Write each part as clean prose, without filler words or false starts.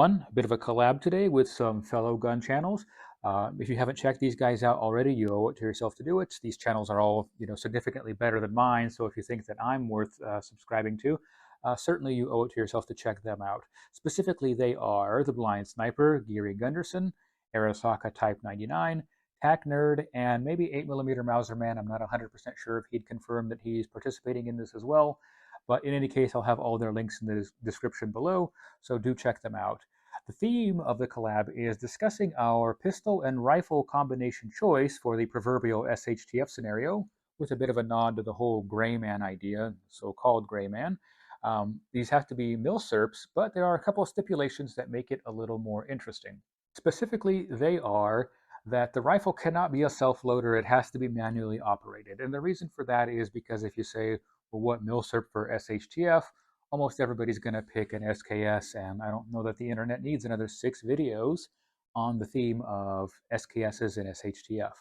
everyone, a bit of a collab today with some fellow gun channels. If you haven't checked these guys out already, you owe it to yourself to do it. These channels are all, significantly better than mine. So if you think that I'm worth subscribing to, certainly you owe it to yourself to check them out. Specifically, they are the Blind Sniper, Geary Gunderson, Arasaka Type 99, Tac Nerd, and maybe 8mm Mauser Man. I'm not 100% sure if he'd confirmed that he's participating in this as well. But in any case, I'll have all their links in the description below, so do check them out. The theme of the collab is discussing our pistol and rifle combination choice for the proverbial SHTF scenario, with a bit of a nod to the whole gray man idea, so-called gray man. These have to be milsurps, but there are a couple of stipulations that make it a little more interesting. Specifically, they are that the rifle cannot be a self-loader, it has to be manually operated. And the reason for that is because if you say, well, what milsurp for SHTF, almost everybody's going to pick an SKS, and I don't know that the internet needs another 6 videos on the theme of SKSs and SHTF.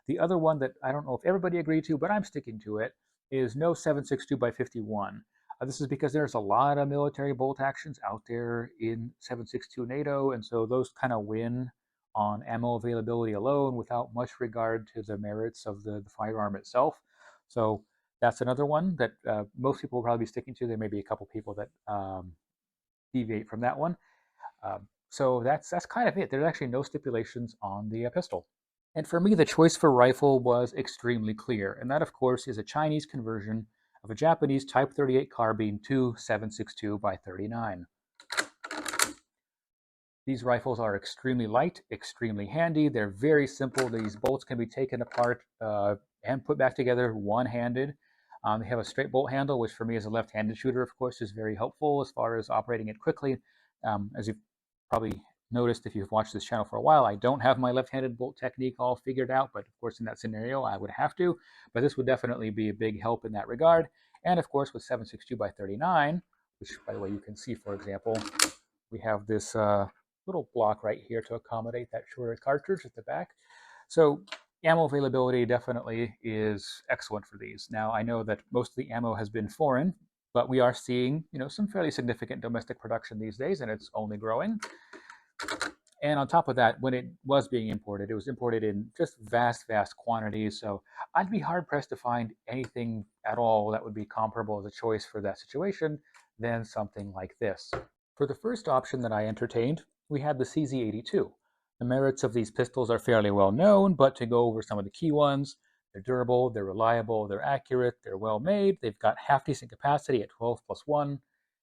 The other one that I don't know if everybody agreed to, but I'm sticking to it, is no 7.62x51. This is because there's a lot of military bolt actions out there in 7.62 NATO, and so those kind of win on ammo availability alone without much regard to the merits of the firearm itself. So that's another one that most people will probably be sticking to. There may be a couple people that deviate from that one. So that's kind of it. There's actually no stipulations on the pistol. And for me, the choice for rifle was extremely clear. And that, of course, is a Chinese conversion of a Japanese Type 38 carbine to 7.62x39. These rifles are extremely light, extremely handy. They're very simple. These bolts can be taken apart and put back together one-handed. They have a straight bolt handle, which for me as a left-handed shooter, of course, is very helpful as far as operating it quickly. As you've probably noticed if you've watched this channel for a while, I don't have my left-handed bolt technique all figured out, but of course in that scenario I would have to. But this would definitely be a big help in that regard. And of course with 7.62x39, which by the way you can see, for example, we have this little block right here to accommodate that shorter cartridge at the back. So ammo availability definitely is excellent for these. Now, I know that most of the ammo has been foreign, but we are seeing, some fairly significant domestic production these days, and it's only growing. And on top of that, when it was being imported, it was imported in just vast, vast quantities. So I'd be hard-pressed to find anything at all that would be comparable as a choice for that situation than something like this. For the first option that I entertained, we had the CZ82. The merits of these pistols are fairly well known, but to go over some of the key ones, they're durable, they're reliable, they're accurate, they're well made, they've got half-decent capacity at 12+1,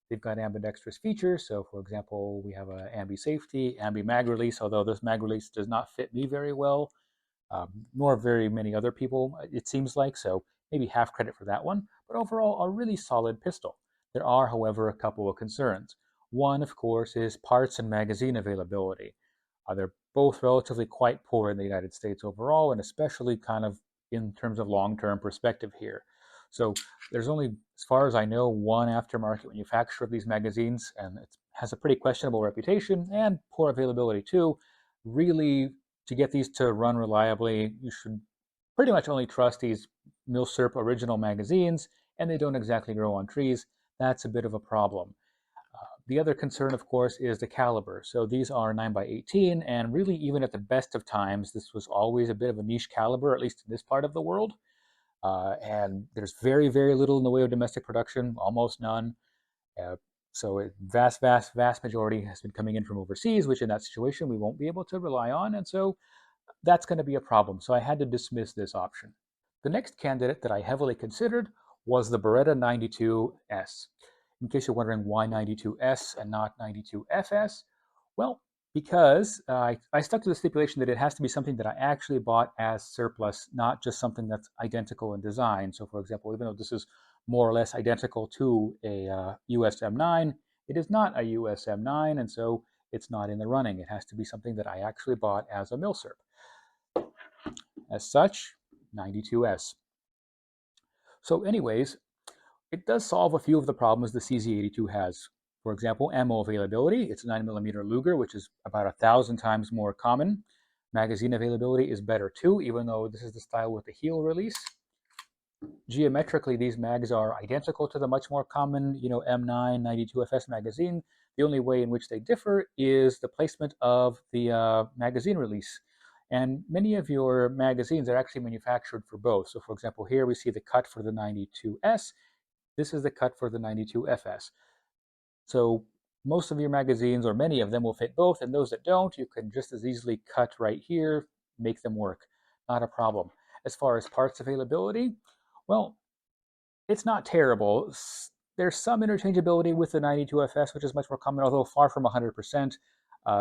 they've got ambidextrous features. So for example, we have a ambi safety, ambi mag release, although this mag release does not fit me very well, nor very many other people, it seems like, so maybe half credit for that one, but overall a really solid pistol. There are, however, a couple of concerns. One, of course, is parts and magazine availability. They're both relatively quite poor in the United States overall, and especially kind of in terms of long-term perspective here. So there's only, as far as I know, one aftermarket manufacturer of these magazines, and it has a pretty questionable reputation and poor availability too. Really, to get these to run reliably, you should pretty much only trust these Milsurp original magazines, and they don't exactly grow on trees. That's a bit of a problem. The other concern, of course, is the caliber. So these are 9x18, and really even at the best of times, this was always a bit of a niche caliber, at least in this part of the world. And there's very, very little in the way of domestic production, almost none. So a vast, vast, vast majority has been coming in from overseas, which in that situation we won't be able to rely on. And so that's going to be a problem. So I had to dismiss this option. The next candidate that I heavily considered was the Beretta 92S. In case you're wondering why 92S and not 92FS, well, because I stuck to the stipulation that it has to be something that I actually bought as surplus, not just something that's identical in design. So for example, even though this is more or less identical to a US M9, it is not a US M9, and so it's not in the running. It has to be something that I actually bought as a milsurp. As such, 92S. So anyways, it does solve a few of the problems the CZ82 has. For example, ammo availability. It's a 9mm Luger, which is about 1,000 times more common. Magazine availability is better too, even though this is the style with the heel release. Geometrically, these mags are identical to the much more common, M9 92FS magazine. The only way in which they differ is the placement of the magazine release. And many of your magazines are actually manufactured for both. So for example, here we see the cut for the 92S. This is the cut for the 92FS. So most of your magazines, or many of them, will fit both, and those that don't, you can just as easily cut right here, make them work. Not a problem. As far as parts availability, well, it's not terrible. There's some interchangeability with the 92FS, which is much more common, although far from 100%.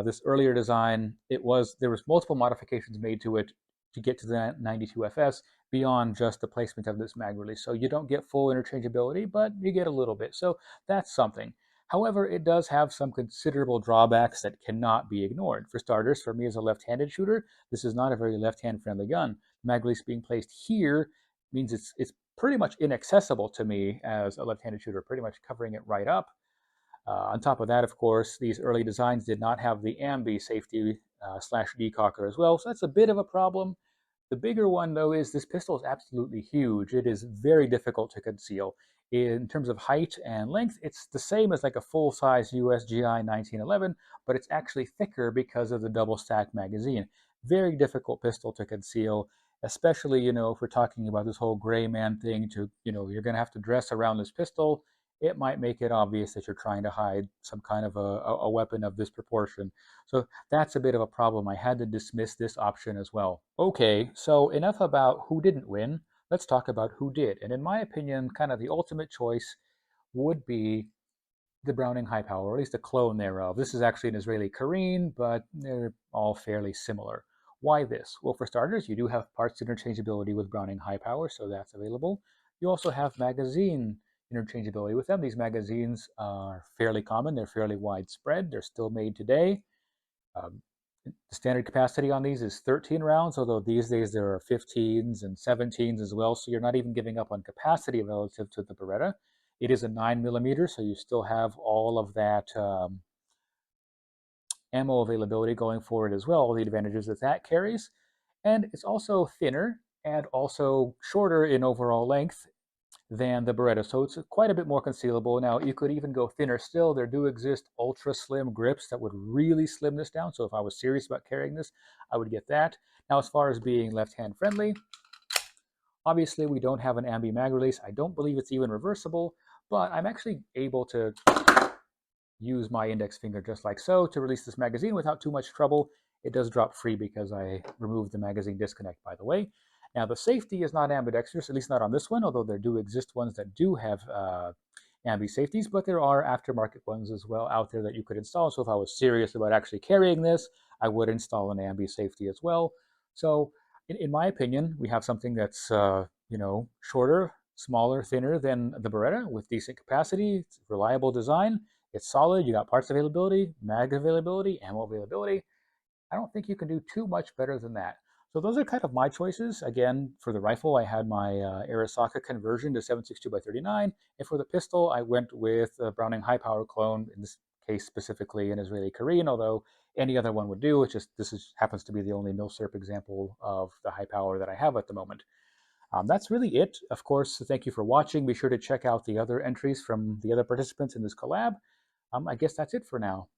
This earlier design, there was multiple modifications made to it to get to the 92FS beyond just the placement of this mag release. So you don't get full interchangeability, but you get a little bit. So that's something. However, it does have some considerable drawbacks that cannot be ignored. For starters, for me as a left-handed shooter, this is not a very left-hand friendly gun. Mag release being placed here means it's pretty much inaccessible to me as a left-handed shooter, pretty much covering it right up. On top of that, of course, these early designs did not have the ambi safety slash decocker as well, so that's a bit of a problem. The bigger one, though, is this pistol is absolutely huge. It is very difficult to conceal. In terms of height and length, it's the same as like a full-size USGI 1911, but it's actually thicker because of the double-stack magazine. Very difficult pistol to conceal, especially, if we're talking about this whole gray man thing you're going to have to dress around this pistol. It might make it obvious that you're trying to hide some kind of a weapon of this proportion. So that's a bit of a problem. I had to dismiss this option as well. Okay, so enough about who didn't win. Let's talk about who did. And in my opinion, kind of the ultimate choice would be the Browning High Power, or at least a clone thereof. This is actually an Israeli Karine, but they're all fairly similar. Why this? Well, for starters, you do have parts interchangeability with Browning High Power, so that's available. You also have magazine interchangeability with them. These magazines are fairly common. They're fairly widespread. They're still made today. The standard capacity on these is 13 rounds, although these days there are 15s and 17s as well, so you're not even giving up on capacity relative to the Beretta. It is a 9mm, so you still have all of that ammo availability going forward as well, all the advantages that that carries. And it's also thinner and also shorter in overall length than the Beretta, so it's quite a bit more concealable. Now, you could even go thinner still. There do exist ultra slim grips that would really slim this down, so if I was serious about carrying this, I would get that. Now, as far as being left-hand friendly, obviously we don't have an ambi mag release. I don't believe it's even reversible, but I'm actually able to use my index finger just like so to release this magazine without too much trouble. It does drop free because I removed the magazine disconnect, by the way. Now, the safety is not ambidextrous, at least not on this one, although there do exist ones that do have ambi safeties, but there are aftermarket ones as well out there that you could install. So if I was serious about actually carrying this, I would install an ambi safety as well. So in my opinion, we have something that's shorter, smaller, thinner than the Beretta with decent capacity, reliable design. It's solid. You got parts availability, mag availability, ammo availability. I don't think you can do too much better than that. So those are kind of my choices. Again, for the rifle, I had my Arisaka conversion to 7.62x39, and for the pistol, I went with a Browning High Power clone. In this case, specifically an Israeli Karine, although any other one would do. It's just happens to be the only Milsurp example of the high power that I have at the moment. That's really it. Of course, thank you for watching. Be sure to check out the other entries from the other participants in this collab. I guess that's it for now.